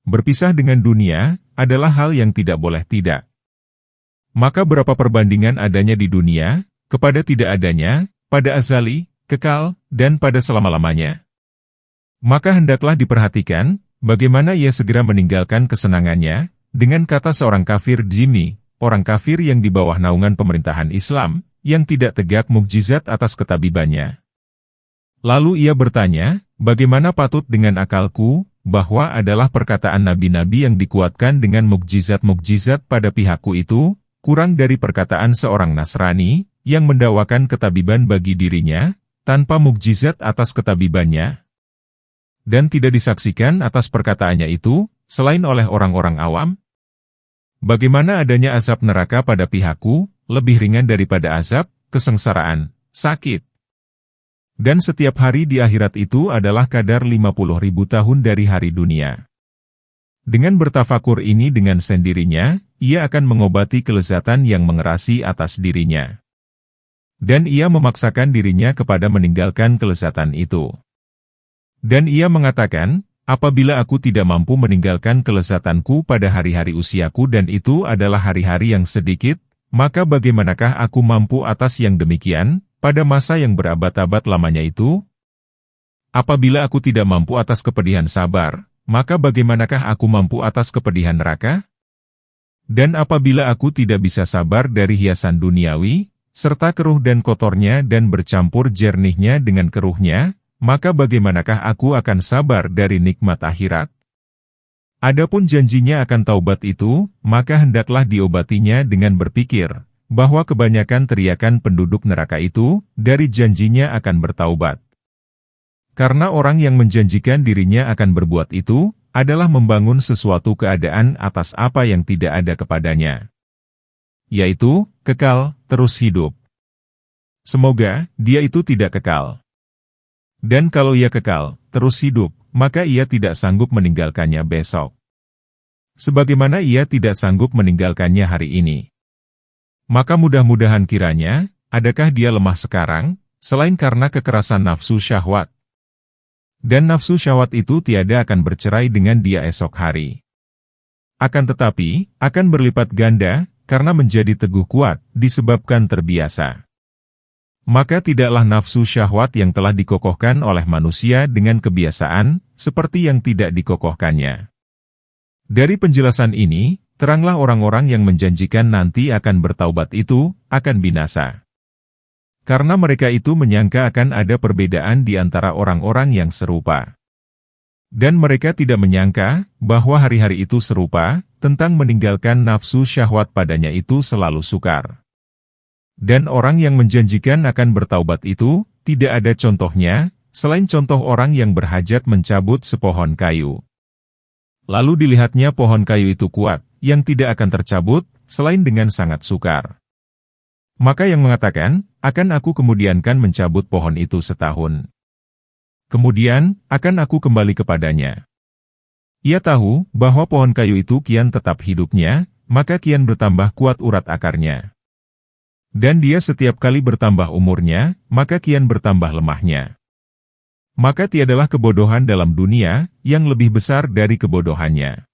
Berpisah dengan dunia adalah hal yang tidak boleh tidak. Maka berapa perbandingan adanya di dunia, kepada tidak adanya, pada azali, kekal, dan pada selama-lamanya. Maka hendaklah diperhatikan, bagaimana ia segera meninggalkan kesenangannya, dengan kata seorang kafir Jimmy, orang kafir yang di bawah naungan pemerintahan Islam, yang tidak tegak mukjizat atas ketabibannya. Lalu ia bertanya, bagaimana patut dengan akalku, bahwa adalah perkataan nabi-nabi yang dikuatkan dengan mukjizat-mukjizat pada pihakku itu, kurang dari perkataan seorang Nasrani, yang mendakwakan ketabiban bagi dirinya, tanpa mukjizat atas ketabibannya. Dan tidak disaksikan atas perkataannya itu, selain oleh orang-orang awam? Bagaimana adanya azab neraka pada pihakku, lebih ringan daripada azab, kesengsaraan, sakit. Dan setiap hari di akhirat itu adalah kadar 50.000 tahun dari hari dunia. Dengan bertafakur ini dengan sendirinya, ia akan mengobati kelezatan yang mengerasi atas dirinya. Dan ia memaksakan dirinya kepada meninggalkan kelezatan itu. Dan ia mengatakan, apabila aku tidak mampu meninggalkan kelezatanku pada hari-hari usiaku dan itu adalah hari-hari yang sedikit, maka bagaimanakah aku mampu atas yang demikian, pada masa yang berabad-abad lamanya itu? Apabila aku tidak mampu atas kepedihan sabar, maka bagaimanakah aku mampu atas kepedihan neraka? Dan apabila aku tidak bisa sabar dari hiasan duniawi, serta keruh dan kotornya dan bercampur jernihnya dengan keruhnya, maka bagaimanakah aku akan sabar dari nikmat akhirat? Adapun janjinya akan taubat itu, maka hendaklah diobatinya dengan berpikir, bahwa kebanyakan teriakan penduduk neraka itu, dari janjinya akan bertaubat. Karena orang yang menjanjikan dirinya akan berbuat itu, adalah membangun sesuatu keadaan atas apa yang tidak ada kepadanya. Yaitu, kekal, terus hidup. Semoga, dia itu tidak kekal. Dan kalau ia kekal, terus hidup, maka ia tidak sanggup meninggalkannya besok. Sebagaimana ia tidak sanggup meninggalkannya hari ini. Maka mudah-mudahan kiranya, adakah dia lemah sekarang, selain karena kekerasan nafsu syahwat. Dan nafsu syahwat itu tiada akan bercerai dengan dia esok hari. Akan tetapi, akan berlipat ganda, karena menjadi teguh kuat, disebabkan terbiasa. Maka tidaklah nafsu syahwat yang telah dikokohkan oleh manusia dengan kebiasaan, seperti yang tidak dikokohkannya. Dari penjelasan ini, teranglah orang-orang yang menjanjikan nanti akan bertaubat itu, akan binasa. Karena mereka itu menyangka akan ada perbedaan di antara orang-orang yang serupa. Dan mereka tidak menyangka, bahwa hari-hari itu serupa, tentang meninggalkan nafsu syahwat padanya itu selalu sukar. Dan orang yang menjanjikan akan bertaubat itu, tidak ada contohnya, selain contoh orang yang berhajat mencabut sepohon kayu. Lalu dilihatnya pohon kayu itu kuat, yang tidak akan tercabut, selain dengan sangat sukar. Maka yang mengatakan, akan aku kemudiankan mencabut pohon itu setahun. Kemudian, akan aku kembali kepadanya. Ia tahu, bahwa pohon kayu itu kian tetap hidupnya, maka kian bertambah kuat urat akarnya. Dan dia setiap kali bertambah umurnya, maka kian bertambah lemahnya. Maka tiadalah kebodohan dalam dunia, yang lebih besar dari kebodohannya.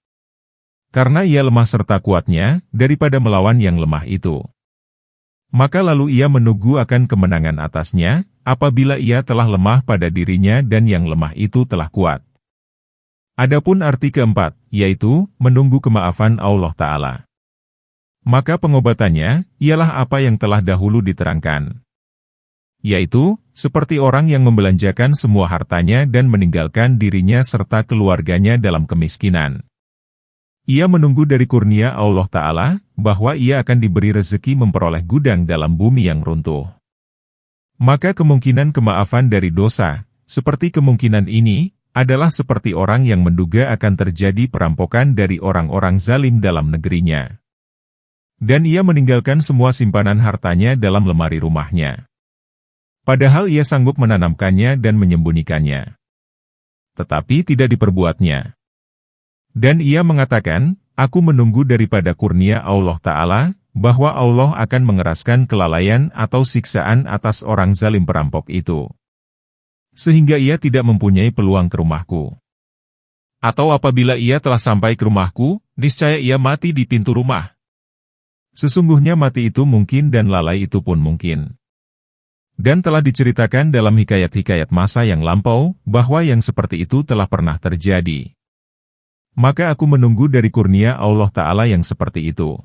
Karena ia lemah serta kuatnya, daripada melawan yang lemah itu. Maka lalu ia menunggu akan kemenangan atasnya, apabila ia telah lemah pada dirinya dan yang lemah itu telah kuat. Adapun arti keempat, yaitu, menunggu kemaafan Allah Ta'ala. Maka pengobatannya, ialah apa yang telah dahulu diterangkan. Yaitu, seperti orang yang membelanjakan semua hartanya dan meninggalkan dirinya serta keluarganya dalam kemiskinan. Ia menunggu dari kurnia Allah Ta'ala, bahwa ia akan diberi rezeki memperoleh gudang dalam bumi yang runtuh. Maka kemungkinan kemaafan dari dosa, seperti kemungkinan ini, adalah seperti orang yang menduga akan terjadi perampokan dari orang-orang zalim dalam negerinya. Dan ia meninggalkan semua simpanan hartanya dalam lemari rumahnya. Padahal ia sanggup menanamkannya dan menyembunyikannya. Tetapi tidak diperbuatnya. Dan ia mengatakan, aku menunggu daripada kurnia Allah Ta'ala, bahwa Allah akan mengeraskan kelalaian atau siksaan atas orang zalim perampok itu. Sehingga ia tidak mempunyai peluang ke rumahku. Atau apabila ia telah sampai ke rumahku, niscaya ia mati di pintu rumah. Sesungguhnya mati itu mungkin dan lalai itu pun mungkin. Dan telah diceritakan dalam hikayat-hikayat masa yang lampau, bahwa yang seperti itu telah pernah terjadi. Maka aku menunggu dari kurnia Allah Ta'ala yang seperti itu.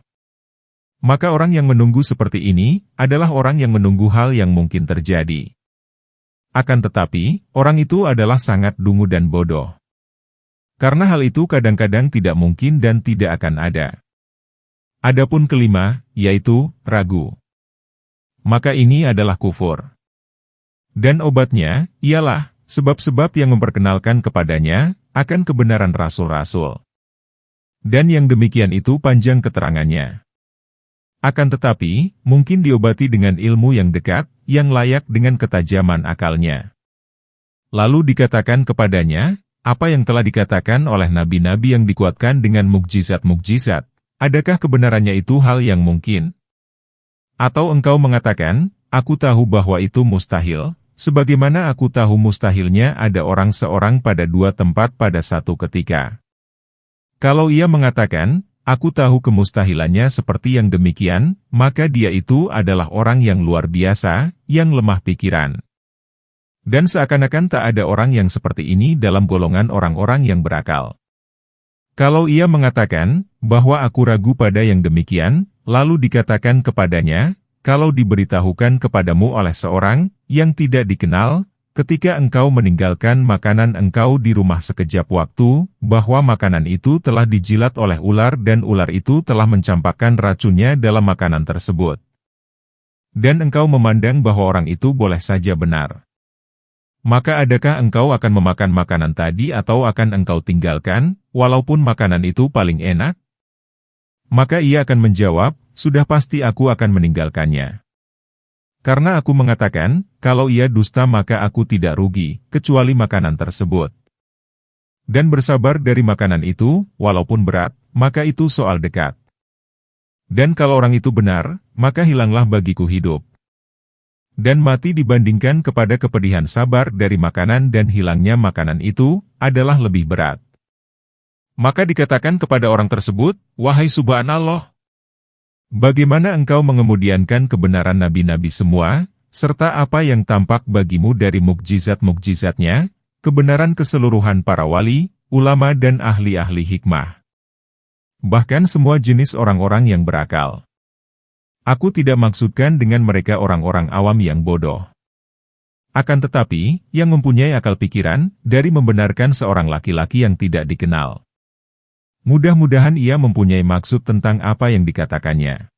Maka orang yang menunggu seperti ini, adalah orang yang menunggu hal yang mungkin terjadi. Akan tetapi, orang itu adalah sangat dungu dan bodoh. Karena hal itu kadang-kadang tidak mungkin dan tidak akan ada. Adapun kelima, yaitu ragu. Maka ini adalah kufur. Dan obatnya, ialah sebab-sebab yang memperkenalkan kepadanya akan kebenaran rasul-rasul. Dan yang demikian itu panjang keterangannya. Akan tetapi, mungkin diobati dengan ilmu yang dekat, yang layak dengan ketajaman akalnya. Lalu dikatakan kepadanya, apa yang telah dikatakan oleh nabi-nabi yang dikuatkan dengan mukjizat-mukjizat, adakah kebenarannya itu hal yang mungkin? Atau engkau mengatakan, aku tahu bahwa itu mustahil, sebagaimana aku tahu mustahilnya ada orang seorang pada dua tempat pada satu ketika. Kalau ia mengatakan, aku tahu kemustahilannya seperti yang demikian, maka dia itu adalah orang yang luar biasa, yang lemah pikiran. Dan seakan-akan tak ada orang yang seperti ini dalam golongan orang-orang yang berakal. Kalau ia mengatakan, bahwa aku ragu pada yang demikian, lalu dikatakan kepadanya, kalau diberitahukan kepadamu oleh seorang yang tidak dikenal, ketika engkau meninggalkan makanan engkau di rumah sekejap waktu, bahwa makanan itu telah dijilat oleh ular dan ular itu telah mencampakkan racunnya dalam makanan tersebut. Dan engkau memandang bahwa orang itu boleh saja benar. Maka adakah engkau akan memakan makanan tadi atau akan engkau tinggalkan, walaupun makanan itu paling enak? Maka ia akan menjawab, sudah pasti aku akan meninggalkannya. Karena aku mengatakan, kalau ia dusta maka aku tidak rugi, kecuali makanan tersebut. Dan bersabar dari makanan itu, walaupun berat, maka itu soal dekat. Dan kalau orang itu benar, maka hilanglah bagiku hidup. Dan mati dibandingkan kepada kepedihan sabar dari makanan dan hilangnya makanan itu, adalah lebih berat. Maka dikatakan kepada orang tersebut, wahai Subhanallah, bagaimana engkau mengemudiankan kebenaran nabi-nabi semua, serta apa yang tampak bagimu dari mukjizat-mukjizatnya, kebenaran keseluruhan para wali, ulama dan ahli-ahli hikmah. Bahkan semua jenis orang-orang yang berakal. Aku tidak maksudkan dengan mereka orang-orang awam yang bodoh. Akan tetapi, yang mempunyai akal pikiran, dari membenarkan seorang laki-laki yang tidak dikenal. Mudah-mudahan ia mempunyai maksud tentang apa yang dikatakannya.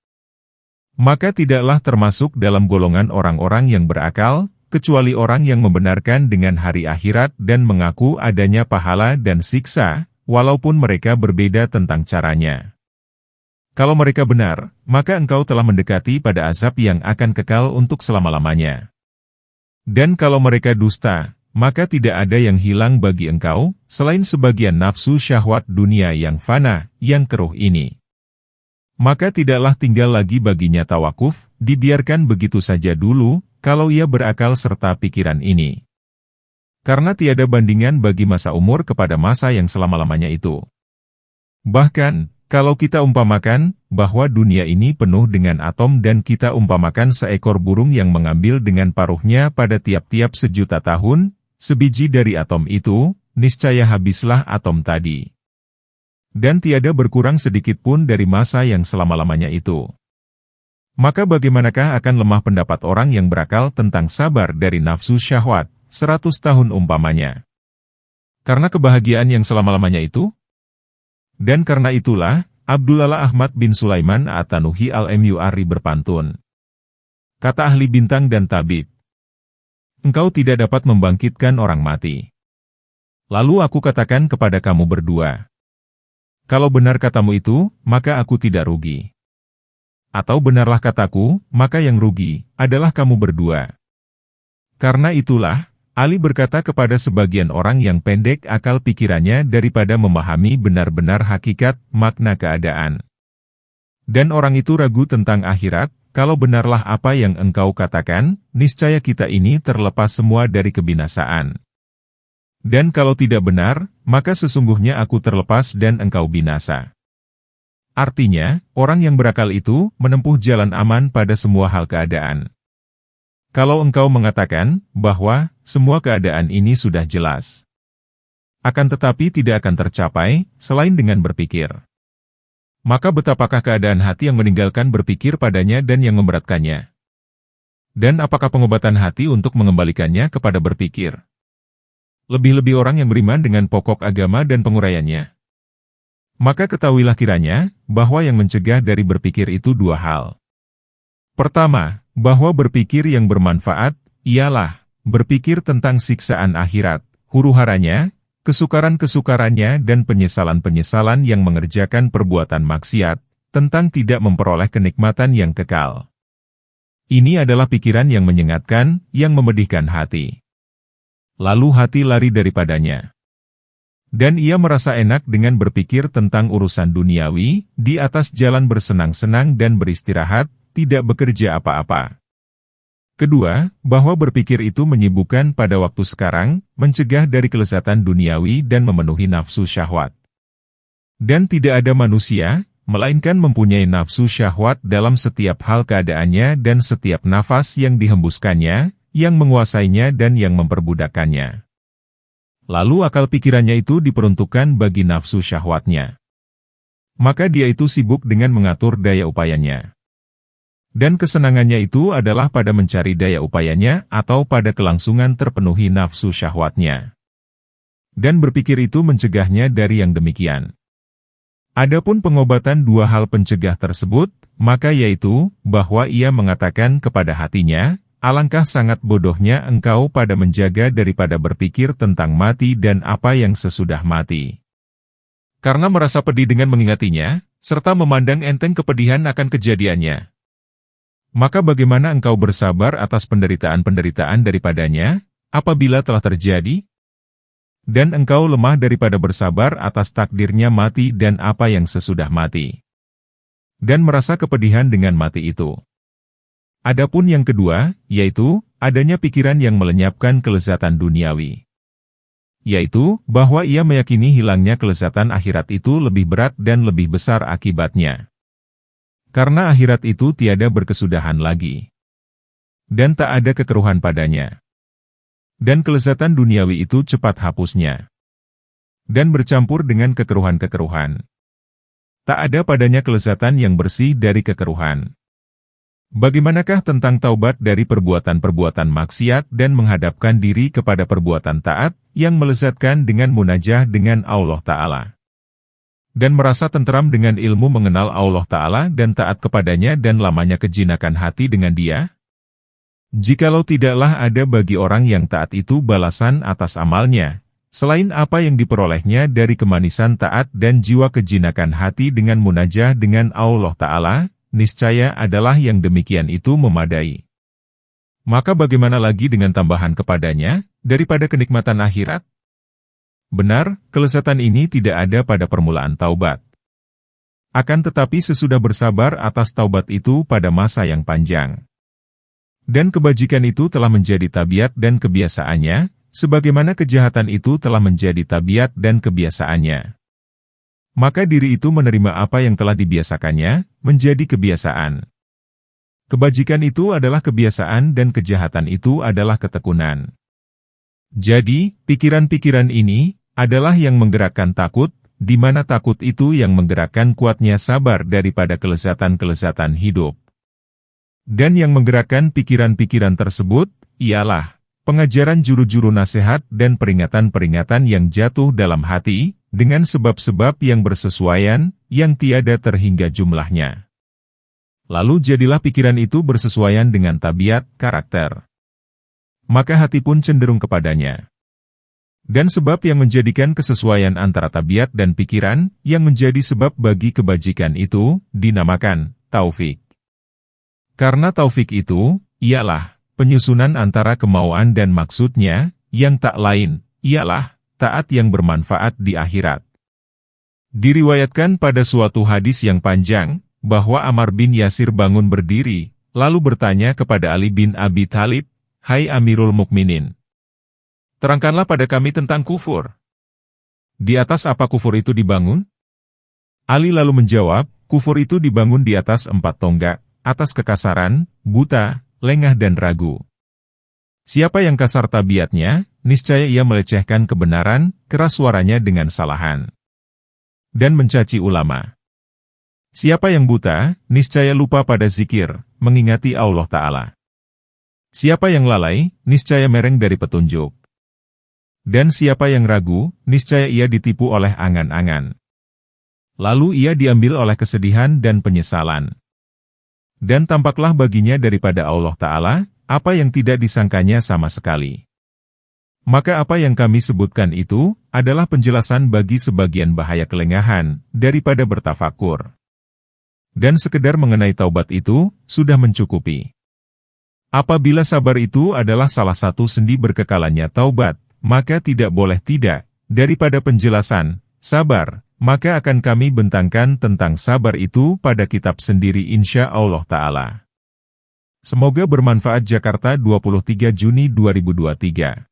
Maka tidaklah termasuk dalam golongan orang-orang yang berakal, kecuali orang yang membenarkan dengan hari akhirat dan mengaku adanya pahala dan siksa, walaupun mereka berbeda tentang caranya. Kalau mereka benar, maka engkau telah mendekati pada azab yang akan kekal untuk selama-lamanya. Dan kalau mereka dusta, maka tidak ada yang hilang bagi engkau, selain sebagian nafsu syahwat dunia yang fana, yang keruh ini. Maka tidaklah tinggal lagi baginya tawakuf, dibiarkan begitu saja dulu, kalau ia berakal serta pikiran ini. Karena tiada bandingan bagi masa umur kepada masa yang selama-lamanya itu. Bahkan, kalau kita umpamakan, bahwa dunia ini penuh dengan atom dan kita umpamakan seekor burung yang mengambil dengan paruhnya pada tiap-tiap 1.000.000 tahun, sebiji dari atom itu, niscaya habislah atom tadi. Dan tiada berkurang sedikit pun dari masa yang selama-lamanya itu. Maka bagaimanakah akan lemah pendapat orang yang berakal tentang sabar dari nafsu syahwat, 100 tahun umpamanya. Karena kebahagiaan yang selama-lamanya itu? Dan karena itulah, Abdullah Ahmad bin Sulaiman At-Tanuhi Al-Murri berpantun. Kata ahli bintang dan tabib, engkau tidak dapat membangkitkan orang mati. Lalu aku katakan kepada kamu berdua, kalau benar katamu itu, maka aku tidak rugi. Atau benarlah kataku, maka yang rugi adalah kamu berdua. Karena itulah, Ali berkata kepada sebagian orang yang pendek akal pikirannya daripada memahami benar-benar hakikat, makna keadaan. Dan orang itu ragu tentang akhirat, kalau benarlah apa yang engkau katakan, niscaya kita ini terlepas semua dari kebinasaan. Dan kalau tidak benar, maka sesungguhnya aku terlepas dan engkau binasa. Artinya, orang yang berakal itu menempuh jalan aman pada semua hal keadaan. Kalau engkau mengatakan bahwa semua keadaan ini sudah jelas, akan tetapi tidak akan tercapai selain dengan berpikir, maka betapakah keadaan hati yang meninggalkan berpikir padanya dan yang memberatkannya? Dan apakah pengobatan hati untuk mengembalikannya kepada berpikir? Lebih-lebih orang yang beriman dengan pokok agama dan penguraiannya. Maka ketahuilah kiranya, bahwa yang mencegah dari berpikir itu dua hal. Pertama, bahwa berpikir yang bermanfaat, ialah berpikir tentang siksaan akhirat, huru-haranya, kesukaran-kesukarannya dan penyesalan-penyesalan yang mengerjakan perbuatan maksiat, tentang tidak memperoleh kenikmatan yang kekal. Ini adalah pikiran yang menyengatkan, yang memedihkan hati. Lalu hati lari daripadanya. Dan ia merasa enak dengan berpikir tentang urusan duniawi, di atas jalan bersenang-senang dan beristirahat, tidak bekerja apa-apa. Kedua, bahwa berpikir itu menyibukkan pada waktu sekarang, mencegah dari kelezatan duniawi dan memenuhi nafsu syahwat. Dan tidak ada manusia, melainkan mempunyai nafsu syahwat dalam setiap hal keadaannya dan setiap nafas yang dihembuskannya, yang menguasainya dan yang memperbudakkannya. Lalu akal pikirannya itu diperuntukkan bagi nafsu syahwatnya. Maka dia itu sibuk dengan mengatur daya upayanya. Dan kesenangannya itu adalah pada mencari daya upayanya atau pada kelangsungan terpenuhi nafsu syahwatnya. Dan berpikir itu mencegahnya dari yang demikian. Adapun pengobatan dua hal pencegah tersebut, maka yaitu, bahwa ia mengatakan kepada hatinya, alangkah sangat bodohnya engkau pada menjaga daripada berpikir tentang mati dan apa yang sesudah mati. Karena merasa pedih dengan mengingatinya, serta memandang enteng kepedihan akan kejadiannya. Maka bagaimana engkau bersabar atas penderitaan-penderitaan daripadanya, apabila telah terjadi? Dan engkau lemah daripada bersabar atas takdirnya mati dan apa yang sesudah mati. Dan merasa kepedihan dengan mati itu. Adapun yang kedua, yaitu, adanya pikiran yang melenyapkan kelezatan duniawi. Yaitu, bahwa ia meyakini hilangnya kelezatan akhirat itu lebih berat dan lebih besar akibatnya. Karena akhirat itu tiada berkesudahan lagi. Dan tak ada kekeruhan padanya. Dan kelezatan duniawi itu cepat hapusnya. Dan bercampur dengan kekeruhan-kekeruhan. Tak ada padanya kelezatan yang bersih dari kekeruhan. Bagaimanakah tentang taubat dari perbuatan-perbuatan maksiat dan menghadapkan diri kepada perbuatan taat, yang melezatkan dengan munajah dengan Allah Ta'ala? Dan merasa tenteram dengan ilmu mengenal Allah Ta'ala dan taat kepadanya dan lamanya kejinakan hati dengan Dia? Jikalau tidaklah ada bagi orang yang taat itu balasan atas amalnya, selain apa yang diperolehnya dari kemanisan taat dan jiwa kejinakan hati dengan munajah dengan Allah Ta'ala, niscaya adalah yang demikian itu memadai. Maka bagaimana lagi dengan tambahan kepadanya, daripada kenikmatan akhirat? Benar, kelezatan ini tidak ada pada permulaan taubat. Akan tetapi sesudah bersabar atas taubat itu pada masa yang panjang. Dan kebajikan itu telah menjadi tabiat dan kebiasaannya, sebagaimana kejahatan itu telah menjadi tabiat dan kebiasaannya. Maka diri itu menerima apa yang telah dibiasakannya, menjadi kebiasaan. Kebajikan itu adalah kebiasaan dan kejahatan itu adalah ketekunan. Jadi, pikiran-pikiran ini adalah yang menggerakkan takut, di mana takut itu yang menggerakkan kuatnya sabar daripada kelezatan-kelezatan hidup. Dan yang menggerakkan pikiran-pikiran tersebut, ialah pengajaran juru-juru nasihat dan peringatan-peringatan yang jatuh dalam hati, dengan sebab-sebab yang bersesuaian, yang tiada terhingga jumlahnya. Lalu jadilah pikiran itu bersesuaian dengan tabiat, karakter. Maka hati pun cenderung kepadanya. Dan sebab yang menjadikan kesesuaian antara tabiat dan pikiran, yang menjadi sebab bagi kebajikan itu, dinamakan taufik. Karena taufik itu, ialah penyusunan antara kemauan dan maksudnya, yang tak lain, ialah taat yang bermanfaat di akhirat. Diriwayatkan pada suatu hadis yang panjang, bahwa Ammar bin Yasir bangun berdiri, lalu bertanya kepada Ali bin Abi Thalib, "Hai Amirul Mukminin, terangkanlah pada kami tentang kufur." Di atas apa kufur itu dibangun? Ali lalu menjawab, kufur itu dibangun di atas 4 tonggak, atas kekasaran, buta, lengah dan ragu. Siapa yang kasar tabiatnya, niscaya ia melecehkan kebenaran, keras suaranya dengan salahan, dan mencaci ulama. Siapa yang buta, niscaya lupa pada zikir, mengingati Allah Ta'ala. Siapa yang lalai, niscaya mereng dari petunjuk. Dan siapa yang ragu, niscaya ia ditipu oleh angan-angan. Lalu ia diambil oleh kesedihan dan penyesalan. Dan tampaklah baginya daripada Allah Ta'ala, apa yang tidak disangkanya sama sekali. Maka apa yang kami sebutkan itu, adalah penjelasan bagi sebagian bahaya kelengahan, daripada bertafakur. Dan sekedar mengenai taubat itu, sudah mencukupi. Apabila sabar itu adalah salah satu sendi berkekalannya taubat, maka tidak boleh tidak, daripada penjelasan, sabar, maka akan kami bentangkan tentang sabar itu pada kitab sendiri insya Allah Ta'ala. Semoga bermanfaat. Jakarta 23 Juni 2023.